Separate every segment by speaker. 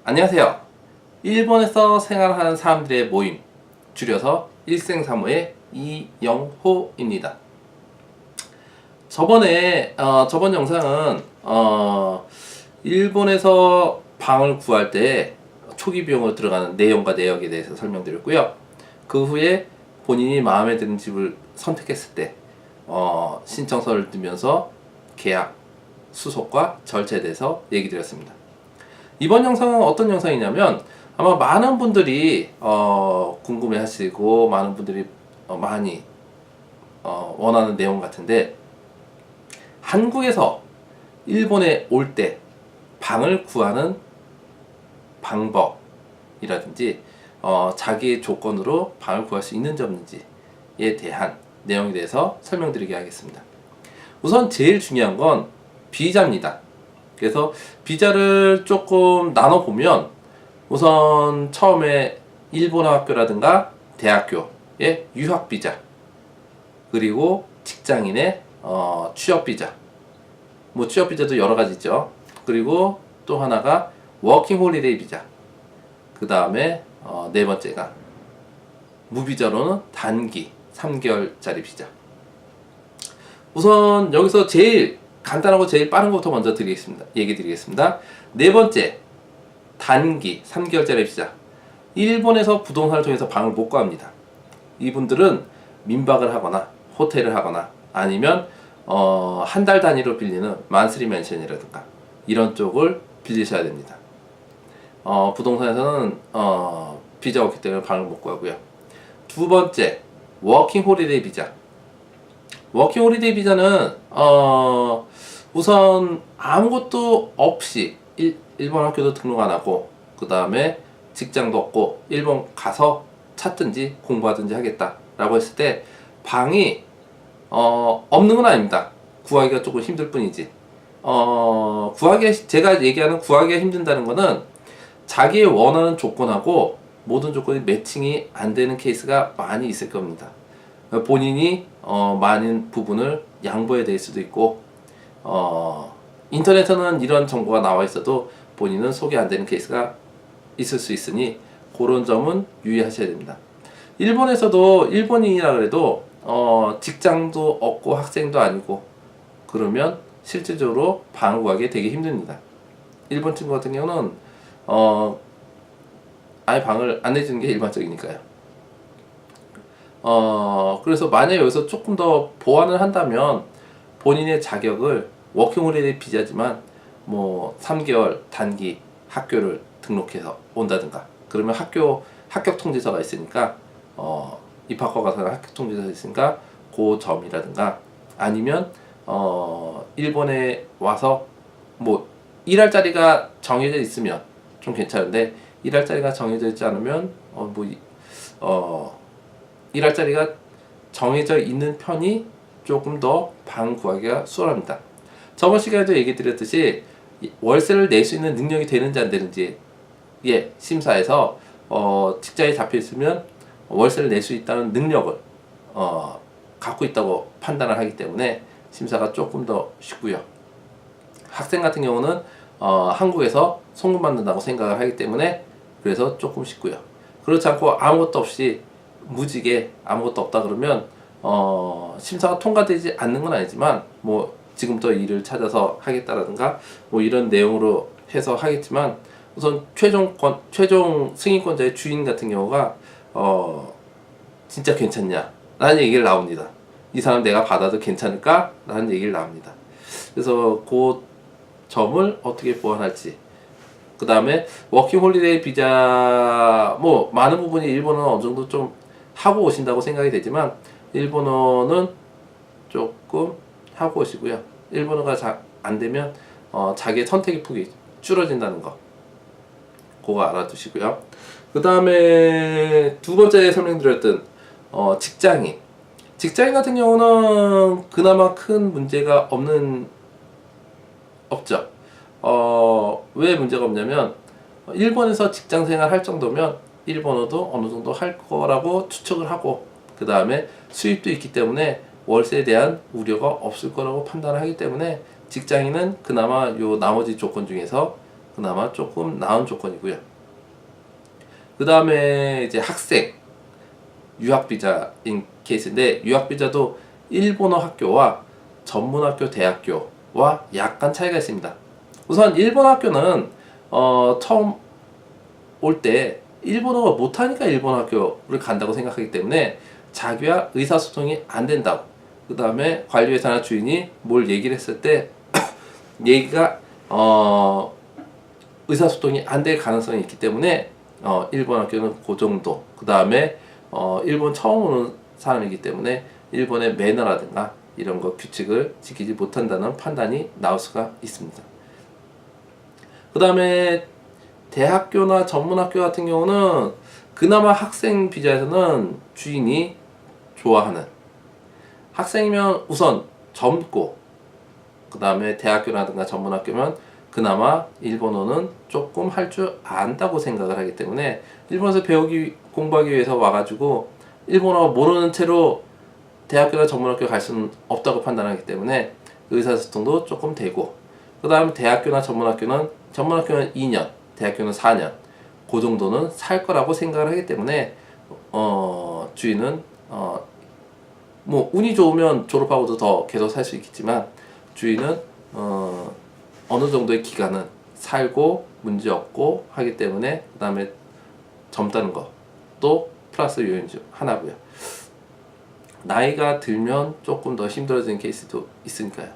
Speaker 1: 안녕하세요. 일본에서 생활하는 사람들의 모임, 줄여서 일생사모의 이영호입니다. 저번 영상은 일본에서 방을 구할 때 초기 비용으로 들어가는 내용과 내역에 대해서 설명드렸고요. 그 후에 본인이 마음에 드는 집을 선택했을 때 신청서를 넣으면서 계약, 수속과 절차에 대해서 얘기 드렸습니다. 이번 영상은 어떤 영상이냐면 아마 많은 분들이 궁금해 하시고 많은 분들이 많이 원하는 내용 같은데, 한국에서 일본에 올 때 방을 구하는 방법이라든지 자기의 조건으로 방을 구할 수 있는지 없는지에 대한 내용에 대해서 설명드리게 하겠습니다. 우선 제일 중요한 건 비자입니다. 그래서 비자를 조금 나눠보면, 우선 처음에 일본 학교라든가 대학교의 유학비자, 그리고 직장인의 취업비자, 뭐 취업비자도 여러가지 있죠. 그리고 또 하나가 워킹홀리데이 비자, 그 다음에 네 번째가 무비자로는 단기 3개월짜리 비자. 우선 여기서 제일 간단하고 제일 빠른 것부터 먼저 얘기 드리겠습니다. 네 번째, 단기 3개월짜리 비자. 일본에서 부동산을 통해서 방을 못 구합니다. 이분들은 민박을 하거나 호텔을 하거나 아니면 한 달 단위로 빌리는 만스리 맨션이라든가 이런 쪽을 빌리셔야 됩니다. 부동산에서는 비자가 없기 때문에 방을 못 구하고요. 두 번째, 워킹 홀리데이 비자. 워킹 홀리데이 비자는 우선 아무것도 없이 일본 학교도 등록 안 하고, 그 다음에 직장도 없고 일본 가서 찾든지 공부하든지 하겠다라고 했을 때 방이 없는 건 아닙니다. 구하기가 조금 힘들 뿐이지. 제가 얘기하는 구하기가 힘든다는 거는 자기의 원하는 조건하고 모든 조건이 매칭이 안 되는 케이스가 많이 있을 겁니다. 본인이 많은 부분을 양보해야 될 수도 있고, 인터넷에는 이런 정보가 나와 있어도 본인은 소개 안 되는 케이스가 있을 수 있으니 그런 점은 유의하셔야 됩니다. 일본에서도 일본인이라 그래도 직장도 없고 학생도 아니고 그러면 실질적으로 방을 구하기 되게 힘듭니다. 일본 친구 같은 경우는 아예 방을 안 내주는 게 일반적이니까요. 그래서 만약에 여기서 조금 더 보완을 한다면 본인의 자격을 워킹홀리데이 비자지만 뭐 3개월 단기 학교를 등록해서 온다든가, 그러면 합격 통지서가 있으니까 입학허 가서는 합격 통지서가 있으니까 그 점이라든가, 아니면 일본에 와서 뭐 일할 자리가 정해져 있으면 좀 괜찮은데, 일할 자리가 정해져 있지 않으면 일할 자리가 정해져 있는 편이 조금 더 방 구하기가 수월합니다. 저번 시간에도 얘기 드렸듯이 월세를 낼 수 있는 능력이 되는지 안 되는지 심사에서 직장에 잡혀 있으면 월세를 낼 수 있다는 능력을 갖고 있다고 판단을 하기 때문에 심사가 조금 더 쉽고요. 학생 같은 경우는 한국에서 송금받는다고 생각을 하기 때문에 그래서 조금 쉽고요. 그렇지 않고 아무것도 없이 무지개 아무것도 없다 그러면 심사가 통과되지 않는 건 아니지만, 뭐 지금부터 일을 찾아서 하겠다라든가 뭐 이런 내용으로 해서 하겠지만, 우선 최종 승인권자의 주인 같은 경우가 진짜 괜찮냐 라는 얘기를 나옵니다. 이 사람 내가 받아도 괜찮을까 라는 얘기를 나옵니다. 그래서 그 점을 어떻게 보완할지, 그 다음에 워킹 홀리데이 비자, 뭐 많은 부분이 일본어는 어느 정도 좀 하고 오신다고 생각이 되지만 일본어는 조금 하고 오시고요. 일본어가 잘 안 되면 자기의 선택의 폭이 줄어진다는 거, 그거 알아두시고요. 그 다음에 두 번째 설명드렸던 직장인 같은 경우는 그나마 큰 문제가 없죠. 왜 문제가 없냐면, 일본에서 직장생활 할 정도면 일본어도 어느 정도 할 거라고 추측을 하고, 그 다음에 수입도 있기 때문에 월세에 대한 우려가 없을 거라고 판단을 하기 때문에 직장인은 그나마 요 나머지 조건 중에서 그나마 조금 나은 조건이고요. 그 다음에 이제 학생, 유학비자인 케이스인데, 유학비자도 일본어 학교와 전문학교 대학교와 약간 차이가 있습니다. 우선 일본 학교는 처음 올 때 일본어가 못하니까 일본 학교를 간다고 생각하기 때문에 자기와 의사소통이 안 된다고, 그 다음에 관리회사나 주인이 뭘 얘기를 했을 때 얘기가 의사소통이 안 될 가능성이 있기 때문에 일본 학교는 그 정도, 그 다음에 일본 처음 오는 사람이기 때문에 일본의 매너라든가 이런 거 규칙을 지키지 못한다는 판단이 나올 수가 있습니다. 그 다음에 대학교나 전문학교 같은 경우는 그나마 학생 비자에서는 주인이 좋아하는, 학생이면 우선 젊고, 그 다음에 대학교라든가 전문학교면 그나마 일본어는 조금 할 줄 안다고 생각을 하기 때문에 일본에서 공부하기 위해서 와가지고 일본어 모르는 채로 대학교나 전문학교 갈 수는 없다고 판단하기 때문에 의사소통도 조금 되고, 그 다음에 대학교나 전문학교는 2년, 대학교는 4년, 그 정도는 살 거라고 생각을 하기 때문에 주인은 뭐 운이 좋으면 졸업하고도 더 계속 살 수 있겠지만, 주인은 어느 정도의 기간은 살고 문제 없고 하기 때문에, 그 다음에 젊다는 것도 플러스 요인 중 하나고요. 나이가 들면 조금 더 힘들어지는 케이스도 있으니까요.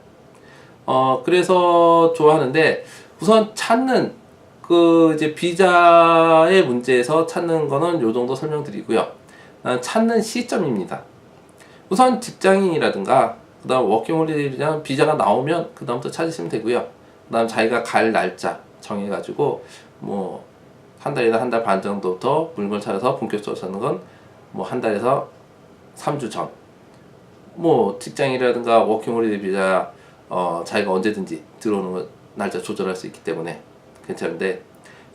Speaker 1: 그래서 좋아하는데, 우선 찾는 그 이제 비자의 문제에서 찾는 거는 요 정도 설명드리고요. 찾는 시점입니다. 우선 직장인이라든가 그 다음 워킹홀리데이 비자가 나오면 그 다음부터 찾으시면 되고요. 그 다음 자기가 갈 날짜 정해가지고 뭐 한 달이나 한 달 반 정도부터 물건을 찾아서 본격적으로 찾는 건 뭐 한 달에서 3주 전, 뭐 직장이라든가 워킹홀리데이 비자 자기가 언제든지 들어오는 날짜 조절할 수 있기 때문에 괜찮은데,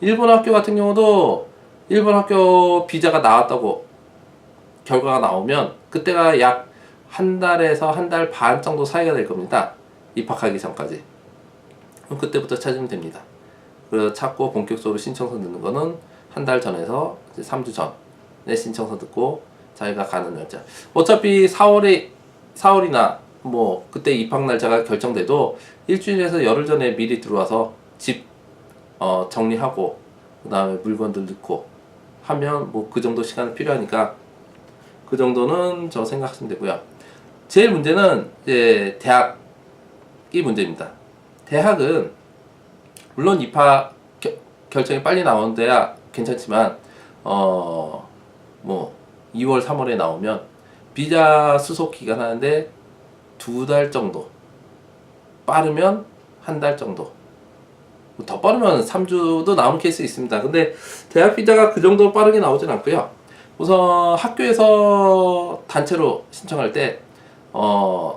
Speaker 1: 일본 학교 같은 경우도 일본 학교 비자가 나왔다고 결과가 나오면 그때가 약 한 달에서 한 달 반 정도 사이가 될 겁니다. 입학하기 전까지. 그럼 그때부터 찾으면 됩니다. 그래서 찾고 본격적으로 신청서 넣는 거는 한 달 전에서 이제 3주 전에 신청서 넣고 자기가 가는 날짜. 어차피 4월이나 뭐 그때 입학 날짜가 결정돼도 일주일에서 열흘 전에 미리 들어와서 집 정리하고 그 다음에 물건들 넣고 하면 뭐 그 정도 시간이 필요하니까 그 정도는 저 생각하시면 되고요. 제일 문제는 이제 대학이 문제입니다. 대학은 물론 입학 결정이 빨리 나오는 데야 괜찮지만 뭐 2월 3월에 나오면 비자 수속 기간 하는데 2달 정도, 빠르면 한 달 정도, 더 빠르면 3주도 나오는 케이스 있습니다. 근데 대학 비자가 그 정도 빠르게 나오진 않고요. 우선 학교에서 단체로 신청할 때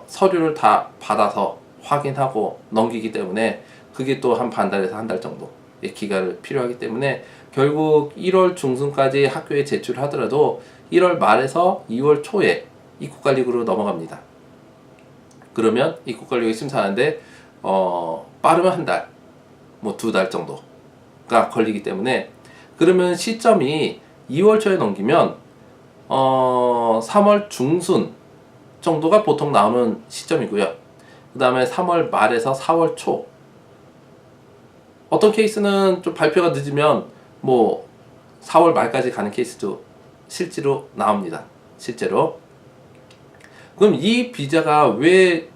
Speaker 1: 서류를 다 받아서 확인하고 넘기기 때문에 그게 또 한 반달에서 한 달 정도의 기간이 필요하기 때문에 결국 1월 중순까지 학교에 제출을 하더라도 1월 말에서 2월 초에 입국관리국으로 넘어갑니다. 그러면 입국관리국이 심사하는데 빠르면 한 달, 뭐 2달 정도가 걸리기 때문에, 그러면 시점이 2월 초에 넘기면 3월 중순 정도가 보통 나오는 시점이고요. 그 다음에 3월 말에서 4월 초, 어떤 케이스는 좀 발표가 늦으면 뭐 4월 말까지 가는 케이스도 실제로 나옵니다. 실제로. 그럼 이 비자가 왜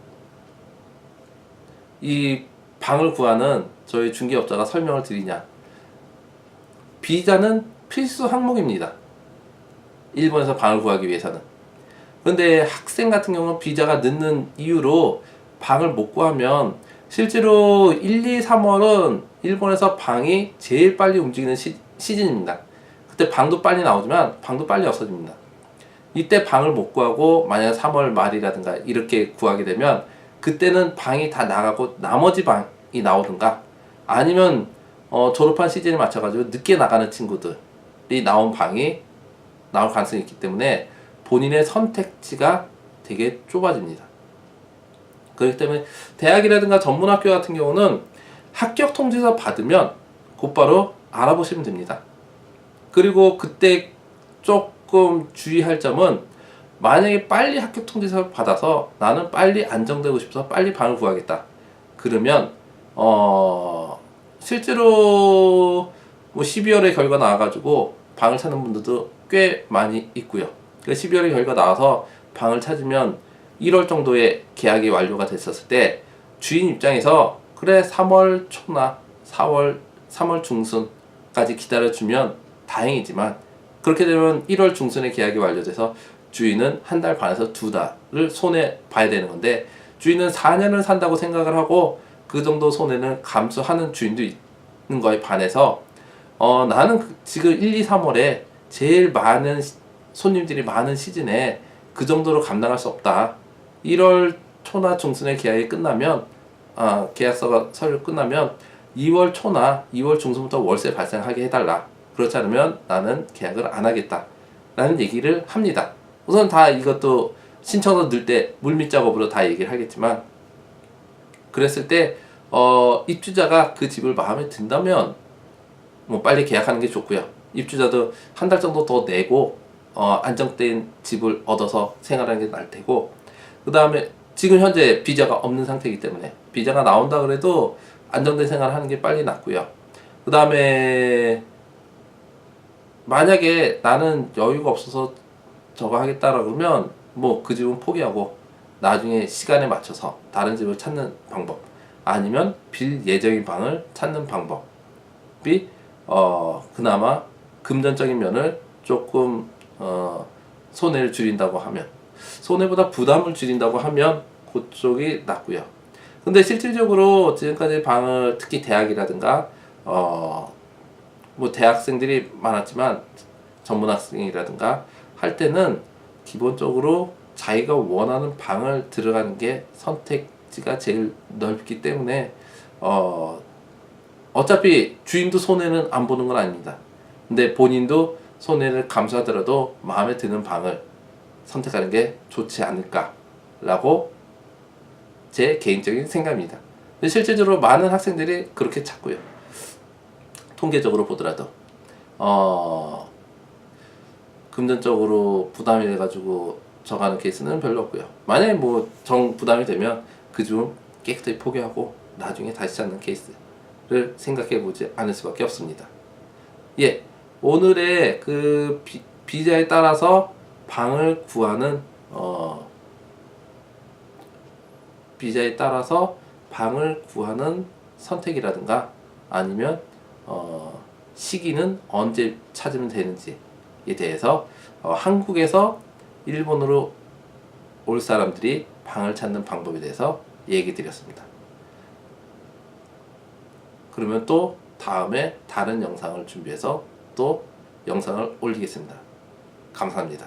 Speaker 1: 이 방을 구하는 저희 중개업자가 설명을 드리냐? 비자는 필수 항목입니다. 일본에서 방을 구하기 위해서는. 근데 학생 같은 경우는 비자가 늦는 이유로 방을 못 구하면, 실제로 1, 2, 3월은 일본에서 방이 제일 빨리 움직이는 시즌입니다. 그때 방도 빨리 나오지만 방도 빨리 없어집니다. 이때 방을 못 구하고 만약 3월 말이라든가 이렇게 구하게 되면 그때는 방이 다 나가고 나머지 방이 나오든가, 아니면 졸업한 시즌에 맞춰가지고 늦게 나가는 친구들이 나온 방이 나올 가능성이 있기 때문에 본인의 선택지가 되게 좁아집니다. 그렇기 때문에 대학이라든가 전문학교 같은 경우는 합격 통지서 받으면 곧바로 알아보시면 됩니다. 그리고 그때 조금 주의할 점은, 만약에 빨리 합격 통지서를 받아서 나는 빨리 안정되고 싶어서 빨리 방을 구하겠다, 그러면 실제로 뭐 12월에 결과 나와가지고 방을 찾는 분들도 꽤 많이 있고요. 12월에 결과 나와서 방을 찾으면 1월 정도에 계약이 완료가 됐었을 때 주인 입장에서 그래 3월 초나 3월 중순까지 기다려주면 다행이지만, 그렇게 되면 1월 중순에 계약이 완료돼서 주인은 한 달 반에서 2달을 손해 봐야 되는 건데, 주인은 4년을 산다고 생각을 하고 그 정도 손해는 감수하는 주인도 있는 거에 반해서 나는 지금 1, 2, 3월에 제일 많은 손님들이 많은 시즌에 그 정도로 감당할 수 없다. 1월 초나 중순에 계약이 끝나면, 계약서가 서류 끝나면 2월 초나 2월 중순부터 월세 발생하게 해달라. 그렇지 않으면 나는 계약을 안 하겠다 라는 얘기를 합니다. 우선 다 이것도 신청서 넣을 때 물밑 작업으로 다 얘기를 하겠지만, 그랬을 때 입주자가 그 집을 마음에 든다면 뭐 빨리 계약하는 게 좋고요. 입주자도 한 달 정도 더 내고 안정된 집을 얻어서 생활하는 게 나을 테고, 그 다음에 지금 현재 비자가 없는 상태이기 때문에 비자가 나온다 그래도 안정된 생활을 하는 게 빨리 낫고요. 그 다음에 만약에 나는 여유가 없어서 저거 하겠다라고 그러면 뭐 그 집은 포기하고 나중에 시간에 맞춰서 다른 집을 찾는 방법, 아니면 빌 예정인 방을 찾는 방법이 그나마 금전적인 면을 조금 손해를 줄인다고 하면, 손해보다 부담을 줄인다고 하면 그쪽이 낫고요. 근데 실질적으로 지금까지 방을, 특히 대학이라든가 뭐 대학생들이 많았지만 전문학생이라든가 할 때는 기본적으로 자기가 원하는 방을 들어가는 게 선택지가 제일 넓기 때문에 어차피 주인도 손해는 안 보는 건 아닙니다. 근데 본인도 손해를 감수하더라도 마음에 드는 방을 선택하는 게 좋지 않을까라고 제 개인적인 생각입니다. 근데 실질적으로 많은 학생들이 그렇게 찾고요. 통계적으로 보더라도 금전적으로 부담이 돼가지고 정하는 케이스는 별로 없고요. 만약에 뭐 부담이 되면 그 중 깨끗하게 포기하고 나중에 다시 찾는 케이스를 생각해 보지 않을 수밖에 없습니다. 예, 오늘의 그 비자에 따라서 방을 구하는 비자에 따라서 방을 구하는 선택이라든가, 아니면 시기는 언제 찾으면 되는지에 대해서 한국에서 일본으로 올 사람들이 방을 찾는 방법에 대해서 얘기 드렸습니다. 그러면 또 다음에 다른 영상을 준비해서 또 영상을 올리겠습니다. 감사합니다.